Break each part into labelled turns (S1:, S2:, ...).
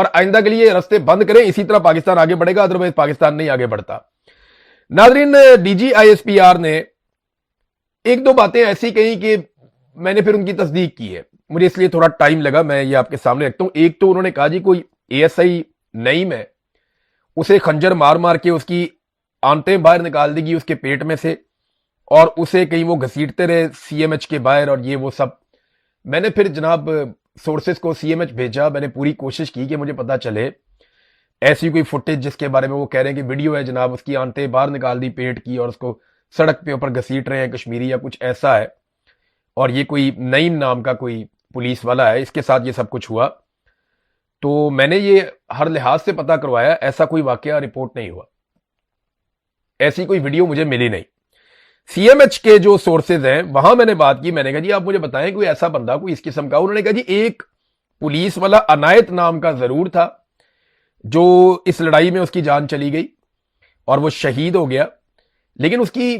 S1: اور آئندہ کے لیے راستے بند کریں, اسی طرح پاکستان آگے بڑھے گا, ادروائز پاکستان نہیں آگے بڑھتا. ناظرین, D G I S P R نے ایک دو باتیں ایسی کہیں کہ میں نے پھر ان کی تصدیق کی ہے, مجھے اس لیے تھوڑا ٹائم لگا, میں یہ آپ کے سامنے رکھتا ہوں. ایک تو انہوں نے کہا جی کوئی اے ایس آئی نعیم ہے, اسے خنجر مار مار کے اس کی آنتیں باہر نکال دی گئی اس کے پیٹ میں سے, اور اسے کہیں وہ گھسیٹتے رہے سی ایم ایچ کے باہر, اور یہ وہ سب. میں نے پھر جناب سورسز کو سی ایم ایچ بھیجا, میں نے پوری کوشش کی کہ مجھے پتا چلے ایسی کوئی فوٹیج جس کے بارے میں وہ کہہ رہے ہیں کہ ویڈیو ہے جناب, اس کی آنتیں باہر نکال دی پیٹ کی اور اس کو سڑک پہ اوپر گھسیٹ رہے ہیں کشمیری یا کچھ ایسا ہے, اور یہ کوئی نعیم نام کا کوئی پولیس والا ہے, اس کے ساتھ یہ سب کچھ ہوا. تو میں نے یہ ہر لحاظ سے پتا کروایا, ایسا کوئی واقعہ رپورٹ نہیں ہوا, ایسی کوئی ویڈیو مجھے ملی نہیں. سی ایم ایچ کے جو سورسز ہیں وہاں میں نے بات کی, میں نے کہا جی آپ مجھے بتائیں کوئی ایسا بندہ کوئی اس قسم کا. انہوں نے کہا جی ایک پولیس والا عنایت نام کا ضرور تھا جو اس لڑائی میں اس کی جان چلی گئی اور وہ شہید ہو گیا, لیکن اس کی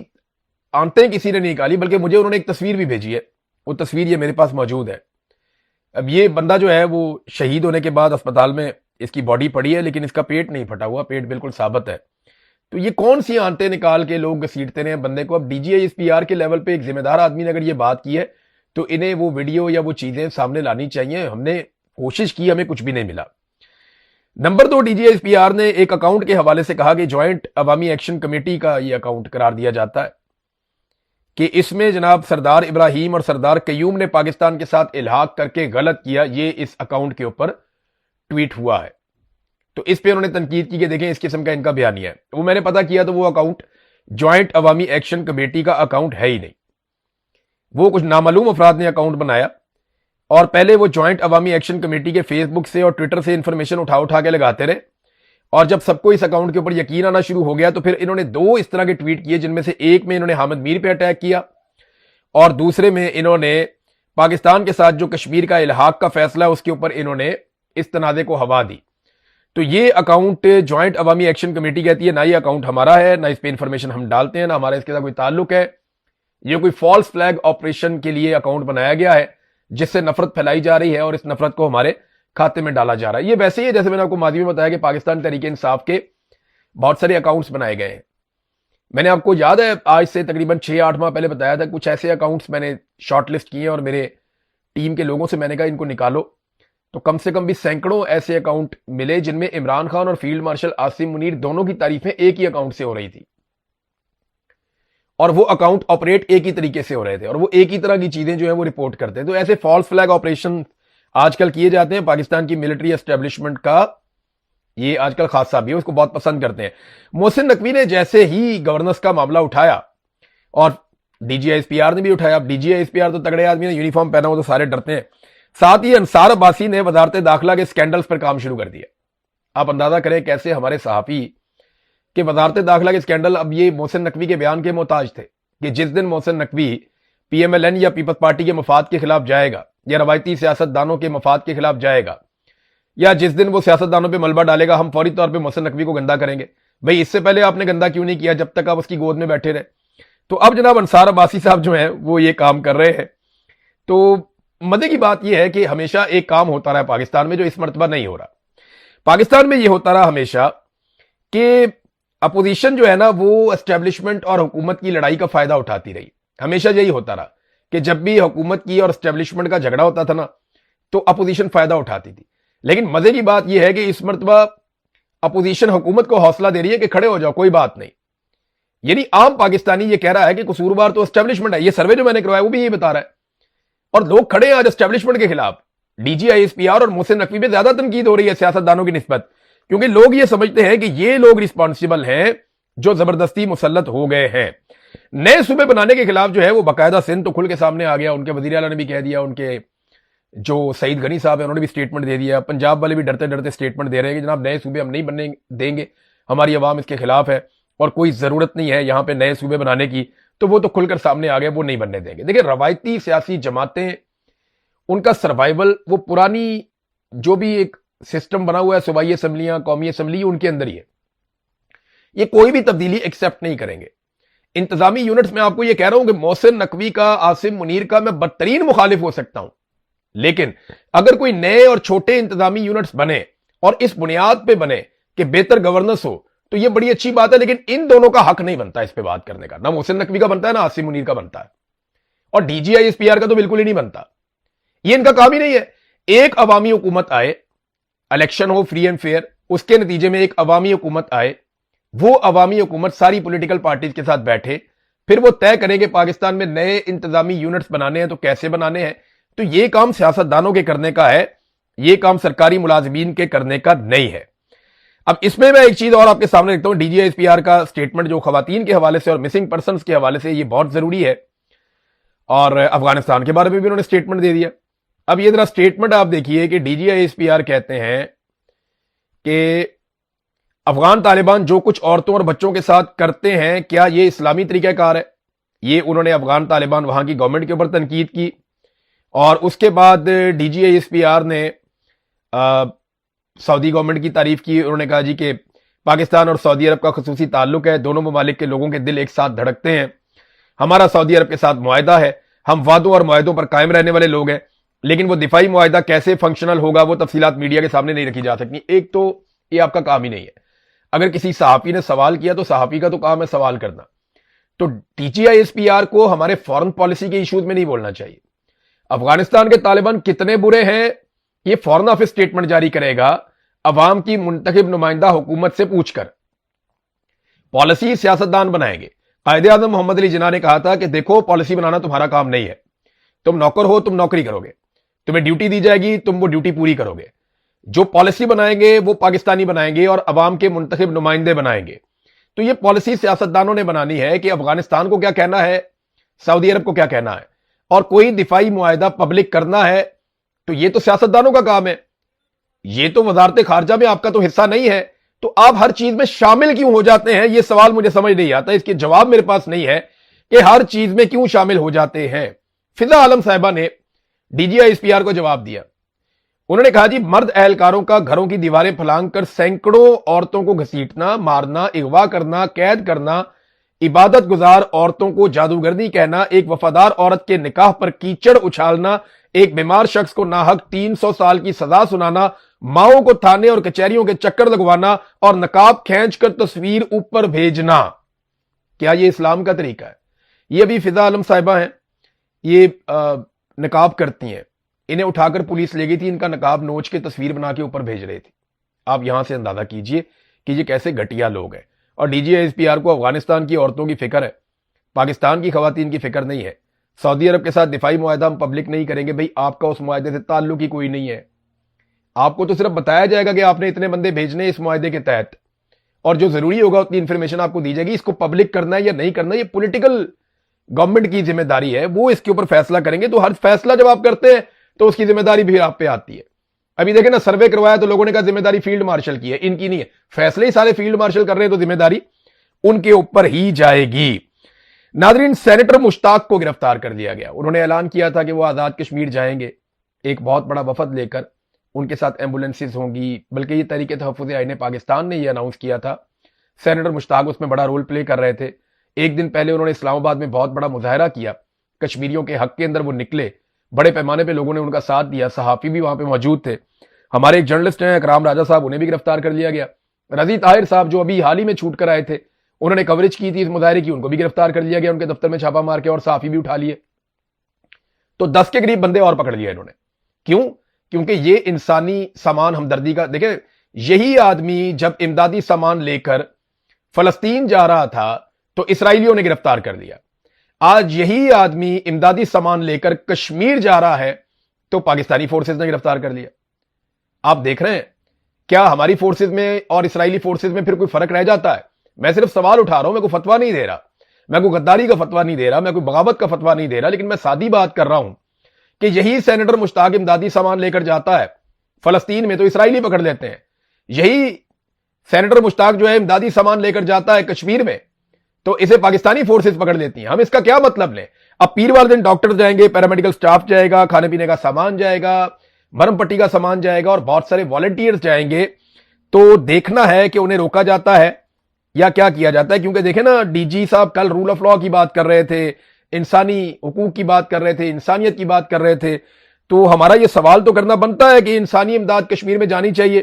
S1: آنتیں کسی نے نہیں نکالی, بلکہ مجھے انہوں نے ایک تصویر بھی بھیجی ہے, وہ تصویر یہ میرے پاس موجود ہے. اب یہ بندہ جو ہے وہ شہید ہونے کے بعد اسپتال میں اس کی باڈی پڑی ہے, لیکن اس کا پیٹ نہیں پھٹا ہوا, پیٹ بالکل ثابت ہے. تو یہ کون سی آنتیں نکال کے لوگ گھسیٹتے رہے ہیں بندے کو. اب D G I S P R کے لیول پہ ایک ذمہ دار آدمی نے اگر یہ بات کی ہے تو انہیں وہ ویڈیو یا وہ چیزیں سامنے لانی چاہیے. ہم نے کوشش کی, ہمیں کچھ بھی نہیں ملا. Number 2, D G I S P R نے ایک اکاؤنٹ کے حوالے سے کہا کہ جوائنٹ عوامی ایکشن کمیٹی کا یہ اکاؤنٹ قرار دیا جاتا ہے کہ اس میں جناب سردار ابراہیم اور سردار قیوم نے پاکستان کے ساتھ الحاق کر کے غلط کیا, یہ اس اکاؤنٹ کے اوپر ٹویٹ ہوا ہے. تو اس پہ انہوں نے تنقید کی کہ دیکھیں اس قسم کا ان کا بیانیہ ہے. وہ میں نے پتا کیا تو وہ اکاؤنٹ جوائنٹ عوامی ایکشن کمیٹی کا اکاؤنٹ ہے ہی نہیں, وہ کچھ نامعلوم افراد نے اکاؤنٹ بنایا اور پہلے وہ جوائنٹ عوامی ایکشن کمیٹی کے فیس بک سے اور ٹویٹر سے انفارمیشن اٹھا کے لگاتے رہے, اور جب سب کو اس اکاؤنٹ کے اوپر یقین آنا شروع ہو گیا تو پھر انہوں نے 2 اس طرح کے ٹویٹ کیے, جن میں سے ایک میں انہوں نے حامد میر پہ اٹیک کیا اور دوسرے میں انہوں نے پاکستان کے ساتھ جو کشمیر کا الحاق کا فیصلہ ہے اس کے اوپر انہوں نے اس تنازع کو ہوا دی. تو یہ اکاؤنٹ جوائنٹ عوامی ایکشن کمیٹی کہتی ہے نہ یہ اکاؤنٹ ہمارا ہے, نہ اس پہ انفارمیشن ہم ڈالتے ہیں, نہ ہمارا اس کے ساتھ کوئی تعلق ہے. یہ کوئی فالس فلیگ آپریشن کے لیے اکاؤنٹ بنایا گیا ہے جس سے نفرت پھیلائی جا رہی ہے اور اس نفرت کو ہمارے کھاتے میں ڈالا جا رہا ہے. یہ ویسے ہی ہے جیسے میں نے آپ کو ماضی میں بتایا کہ پاکستان تحریک انصاف کے بہت سارے اکاؤنٹس بنائے گئے ہیں. میں نے آپ کو یاد ہے آج سے تقریباً 6-8 ماہ پہلے بتایا تھا کچھ ایسے اکاؤنٹس میں نے شارٹ لسٹ کیے اور میرے ٹیم کے لوگوں سے میں نے کہا ان کو نکالو. تو کم سے کم بھی سینکڑوں ایسے اکاؤنٹ ملے جن میں عمران خان اور فیلڈ مارشل عاصم منیر دونوں کی تعریفیں ایک ہی اکاؤنٹ سے ہو رہی تھی, اور وہ اکاؤنٹ آپریٹ ایک ہی طریقے سے ہو رہے تھے, اور وہ ایک ہی طرح کی چیزیں جو ہیں وہ رپورٹ کرتے ہیں. تو ایسے فالس فلیگ آپریشن آج کل کیے جاتے ہیں. پاکستان کی ملٹری اسٹیبلشمنٹ کا یہ آج کل خاصہ بھی ہے, اس کو بہت پسند کرتے ہیں. محسن نقوی نے جیسے ہی گورننس کا معاملہ اٹھایا اور D G I S P R نے بھی اٹھایا, اب D G I S P R تو تگڑے آدمی نے, یونیفارم پہنا ہو تو سارے ڈرتے ہیں, ساتھ ہی انصار عباسی نے وزارت داخلہ کے سکینڈلز پر کام شروع کر دیا. آپ اندازہ کریں کیسے ہمارے صحافی کہ وزارت داخلہ کے سکینڈل اب یہ محسن نقوی کے بیان کے محتاج تھے کہ جس دن Mohsin Naqvi P M L N یا پیپلز پارٹی کے مفاد کے خلاف جائے گا یا روایتی سیاست دانوں کے مفاد کے خلاف جائے گا یا جس دن وہ سیاست دانوں پہ ملبہ ڈالے گا ہم فوری طور پہ محسن نقوی کو گندا کریں گے. بھئی اس سے پہلے آپ نے گندا کیوں نہیں کیا جب تک آپ اس کی گود میں بیٹھے رہے؟ تو اب جناب انصار عباسی صاحب جو ہیں وہ یہ کام کر رہے ہیں. تو مزے کی بات یہ ہے کہ ہمیشہ ایک کام ہوتا رہا پاکستان میں جو اس مرتبہ نہیں ہو رہا. پاکستان میں یہ ہوتا رہا ہمیشہ کہ اپوزیشن جو ہے نا وہ اسٹیبلشمنٹ اور حکومت کی لڑائی کا فائدہ اٹھاتی رہی. ہمیشہ یہی ہوتا رہا کہ جب بھی حکومت کی اور اسٹیبلشمنٹ کا جھگڑا ہوتا تھا نا تو اپوزیشن فائدہ اٹھاتی تھی. لیکن مزے کی بات یہ ہے کہ اس مرتبہ اپوزیشن حکومت کو حوصلہ دے رہی ہے کہ کھڑے ہو جاؤ, کوئی بات نہیں. یعنی عام پاکستانی یہ کہہ رہا ہے کہ قصوروار تو اسٹیبلشمنٹ ہے. یہ سروے جو میں نے کروایا وہ بھی یہ بتا رہا ہے, اور لوگ کھڑے ہیں آج اسٹیبلشمنٹ کے خلاف. D G I S P R اور محسن نقوی پہ زیادہ تنقید ہو رہی ہے سیاست دانوں کی نسبت, کیونکہ لوگ یہ سمجھتے ہیں کہ یہ لوگ رسپانسیبل ہیں جو زبردستی مسلط ہو گئے ہیں. نئے صوبے بنانے کے خلاف جو ہے وہ باقاعدہ سندھ تو کھل کے سامنے آ گیا, ان کے وزیر اعلیٰ نے بھی کہہ دیا, ان کے جو سعید غنی صاحب ہیں انہوں نے بھی سٹیٹمنٹ دے دیا, پنجاب والے بھی ڈرتے ڈرتے سٹیٹمنٹ دے رہے ہیں کہ جناب نئے صوبے ہم نہیں بننے دیں گے, ہماری عوام اس کے خلاف ہے اور کوئی ضرورت نہیں ہے یہاں پہ نئے صوبے بنانے کی. تو وہ تو کھل کر سامنے آ گئے, وہ نہیں بننے دیں گے. دیکھیں روایتی سیاسی جماعتیں ان کا سروائیول وہ پرانی جو بھی ایک سسٹم بنا ہوا ہے صوبائی اسمبلیاں قومی اسمبلی ان کے اندر ہی ہے, یہ کوئی بھی تبدیلی ایکسیپٹ نہیں کریں گے. انتظامی یونٹس میں آپ کو یہ کہہ رہا ہوں کہ محسن نقوی کا عاصم منیر کا میں بدترین مخالف ہو سکتا ہوں, لیکن اگر کوئی نئے اور چھوٹے انتظامی یونٹس بنے اور اس بنیاد پہ بنے کہ بہتر گورننس ہو تو یہ بڑی اچھی بات ہے، لیکن ان دونوں کا حق نہیں بنتا اس پہ بات کرنے کا، نہ محسن نقوی کا بنتا ہے نہ عاصم منیر کا بنتا ہے، اور D G I S P R کا تو بالکل ہی نہیں بنتا، یہ ان کا کام ہی نہیں ہے۔ ایک عوامی حکومت آئے، الیکشن ہو فری اینڈ فیئر، اس کے نتیجے میں ایک عوامی حکومت آئے، وہ عوامی حکومت ساری پولیٹیکل پارٹیز کے ساتھ بیٹھے، پھر وہ طے کریں کہ پاکستان میں نئے انتظامی یونٹس بنانے ہیں تو کیسے بنانے ہیں، تو یہ کام سیاستدانوں کے کرنے کا ہے، یہ کام سرکاری ملازمین کے کرنے کا نہیں ہے۔ اب اس میں ایک چیز اور آپ کے سامنے رکھتا ہوں، D G I S P R کا سٹیٹمنٹ جو خواتین کے حوالے سے اور مسنگ پرسنز کے حوالے سے، یہ بہت ضروری ہے، اور افغانستان کے بارے میں بھی انہوں نے سٹیٹمنٹ دے دیا۔ اب یہ ذرا سٹیٹمنٹ آپ دیکھیے کہ D G I S P R کہتے ہیں کہ افغان طالبان جو کچھ عورتوں اور بچوں کے ساتھ کرتے ہیں کیا یہ اسلامی طریقہ کار ہے؟ یہ انہوں نے افغان طالبان وہاں کی گورنمنٹ کے اوپر تنقید کی، اور اس کے بعد D G I S P R نے سعودی گورنمنٹ کی تعریف کی۔ انہوں نے کہا جی کہ پاکستان اور سعودی عرب کا خصوصی تعلق ہے، دونوں ممالک کے لوگوں کے دل ایک ساتھ دھڑکتے ہیں، ہمارا سعودی عرب کے ساتھ معاہدہ ہے، ہم وعدوں اور معاہدوں پر قائم رہنے والے لوگ ہیں، لیکن وہ دفاعی معاہدہ کیسے فنکشنل ہوگا وہ تفصیلات میڈیا کے سامنے نہیں رکھی جا سکتی۔ ایک تو یہ آپ کا کام ہی نہیں ہے، اگر کسی صحافی نے سوال کیا تو صحافی کا تو کام ہے سوال کرنا، تو D G I S P R کو ہمارے فورن پالیسی کے ایشوز میں نہیں بولنا چاہیے۔ افغانستان کے طالبان کتنے برے ہیں یہ فورن آفس سٹیٹمنٹ جاری کرے گا عوام کی منتخب نمائندہ حکومت سے پوچھ کر، پالیسی سیاستدان بنائیں گے۔ قائد اعظم محمد علی جناح نے کہا تھا کہ دیکھو پالیسی بنانا تمہارا کام نہیں ہے، تم نوکر ہو، تم نوکری کرو گے، تمہیں ڈیوٹی دی جائے گی، تم وہ ڈیوٹی پوری کرو گے، جو پالیسی بنائیں گے وہ پاکستانی بنائیں گے اور عوام کے منتخب نمائندے بنائیں گے۔ تو یہ پالیسی سیاستدانوں نے بنانی ہے کہ افغانستان کو کیا کہنا ہے، سعودی عرب کو کیا کہنا ہے، اور کوئی دفاعی معاہدہ پبلک کرنا ہے تو یہ تو سیاستدانوں کا کام ہے، یہ تو وزارت خارجہ میں آپ کا تو حصہ نہیں ہے، تو آپ ہر چیز میں شامل کیوں ہو جاتے ہیں؟ یہ سوال مجھے سمجھ نہیں آتا، اس کے جواب میرے پاس نہیں ہے کہ ہر چیز میں کیوں شامل ہو جاتے ہیں۔ فضا عالم صاحبہ نے D G I S P R کو جواب دیا، انہوں نے کہا جی مرد اہلکاروں کا گھروں کی دیواریں پھلانگ کر سینکڑوں عورتوں کو گھسیٹنا، مارنا، اغوا کرنا، قید کرنا، عبادت گزار عورتوں کو جادوگرنی کہنا، ایک وفادار عورت کے نکاح پر کیچڑ اچھالنا، ایک بیمار شخص کو ناحق 300 سال کی سزا سنانا، ماؤں کو تھانے اور کچہریوں کے چکر لگوانا اور نقاب کھینچ کر تصویر اوپر بھیجنا، کیا یہ اسلام کا طریقہ ہے؟ یہ ابھی فضا عالم صاحبہ ہیں، یہ نقاب کرتی ہیں، انہیں اٹھا کر پولیس لے گئی تھی، ان کا نقاب نوچ کے تصویر بنا کے اوپر بھیج رہے تھے۔ آپ یہاں سے اندازہ کیجئے کہ یہ کیسے گھٹیا لوگ ہیں۔ اور D G I S P R کو افغانستان کی عورتوں کی فکر ہے، پاکستان کی خواتین کی فکر نہیں ہے۔ سعودی عرب کے ساتھ دفاعی معاہدہ ہم پبلک نہیں کریں گے، بھئی آپ کا اس معاہدے سے تعلق ہی کوئی نہیں ہے، آپ کو تو صرف بتایا جائے گا کہ آپ نے اتنے بندے بھیجنے اس معاہدے کے تحت، اور جو ضروری ہوگا اتنی انفارمیشن آپ کو دی جائے گی۔ اس کو پبلک کرنا ہے یا نہیں کرنا یہ پولیٹیکل گورنمنٹ کی ذمہ داری ہے، وہ اس کے اوپر فیصلہ کریں گے۔ تو ہر فیصلہ جب آپ کرتے ہیں تو اس کی ذمہ داری بھی آپ پہ آتی ہے۔ ابھی دیکھیں نا، سروے کروایا تو لوگوں نے کہا ذمہ داری فیلڈ مارشل کی ہے، ان کی نہیں ہے، فیصلے ہی سارے فیلڈ مارشل کر رہے ہیں تو ذمہ داری ان کے اوپر ہی جائے گی۔ ناظرین، سینیٹر مشتاق کو گرفتار کر دیا گیا، انہوں نے اعلان کیا تھا کہ وہ آزاد کشمیر جائیں گے ایک بہت بڑا وفد لے کر، ان کے ساتھ ایمبولینسز ہوں گی، بلکہ یہ تحریک تحفظ آئین پاکستان نے یہ اناؤنس کیا تھا۔ سینیٹر مشتاق اس میں بڑا رول پلے کر رہے تھے۔ ایک دن پہلے انہوں نے اسلام آباد میں بہت بڑا مظاہرہ کیا، کشمیریوں کے حق کے اندر وہ نکلے، بڑے پیمانے پہ لوگوں نے ان کا ساتھ دیا، صحافی بھی وہاں پہ موجود تھے۔ ہمارے ایک جرنلسٹ ہیں اکرام راجہ صاحب، انہیں بھی گرفتار کر لیا گیا۔ رضی طاہر صاحب جو ابھی حال ہی میں چھوٹ کر آئے تھے، انہوں نے کوریج کی تھی اس مظاہرے کی، ان کو بھی گرفتار کر لیا گیا، ان کے دفتر میں چھاپا مار کے، اور صحافی بھی اٹھا لیے۔ تو 10 کے قریب بندے اور پکڑ لیا انہوں نے۔ کیوں؟ کیونکہ یہ انسانی سامان ہمدردی کا، دیکھیں یہی آدمی جب امدادی سامان لے کر فلسطین جا رہا تھا تو اسرائیلیوں نے گرفتار کر لیا، آج یہی آدمی امدادی سامان لے کر کشمیر جا رہا ہے تو پاکستانی فورسز نے گرفتار کر لیا۔ آپ دیکھ رہے ہیں کیا ہماری فورسز میں اور اسرائیلی فورسز میں پھر کوئی فرق رہ جاتا ہے؟ میں صرف سوال اٹھا رہا ہوں، میں کوئی فتویٰ نہیں دے رہا، میں کوئی غداری کا فتویٰ نہیں دے رہا، میں کوئی بغاوت کا فتویٰ نہیں دے رہا، لیکن میں سادی بات کر رہا ہوں کہ یہی سینیٹر مشتاق امدادی سامان لے کر جاتا ہے فلسطین میں تو اسرائیلی پکڑ لیتے ہیں، یہی سینیٹر مشتاق جو ہے امدادی سامان لے کر جاتا ہے کشمیر میں تو اسے پاکستانی فورسز پکڑ لیتی ہیں۔ ہم اس کا کیا مطلب لیں؟ اب پیر والے دن ڈاکٹر جائیں گے، پیرامیڈیکل سٹاف جائے گا، کھانے پینے کا سامان جائے گا، مرم پٹی کا سامان جائے گا، اور بہت سارے والنٹیئرز جائیں گے، تو دیکھنا ہے کہ انہیں روکا جاتا ہے یا کیا کیا جاتا ہے۔ کیونکہ دیکھیں نا، ڈی جی صاحب کل رول آف لا کی بات کر رہے تھے، انسانی حقوق کی بات کر رہے تھے، انسانیت کی بات کر رہے تھے، تو ہمارا یہ سوال تو کرنا بنتا ہے کہ انسانی امداد کشمیر میں جانی چاہیے،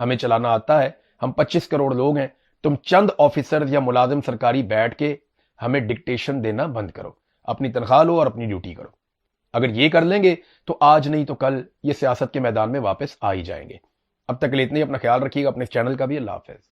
S1: ہمیں چلانا آتا ہے، ہم 25 کروڑ لوگ ہیں، تم چند آفیسر یا ملازم سرکاری بیٹھ کے ہمیں ڈکٹیشن دینا بند کرو، اپنی تنخواہ لو اور اپنی ڈیوٹی کرو۔ اگر یہ کر لیں گے تو آج نہیں تو کل یہ سیاست کے میدان میں واپس آ ہی جائیں گے۔ اب تک کے لیے اتنے ہی، اپنا خیال رکھیے گا، اپنے چینل کا بھی۔ اللہ حافظ۔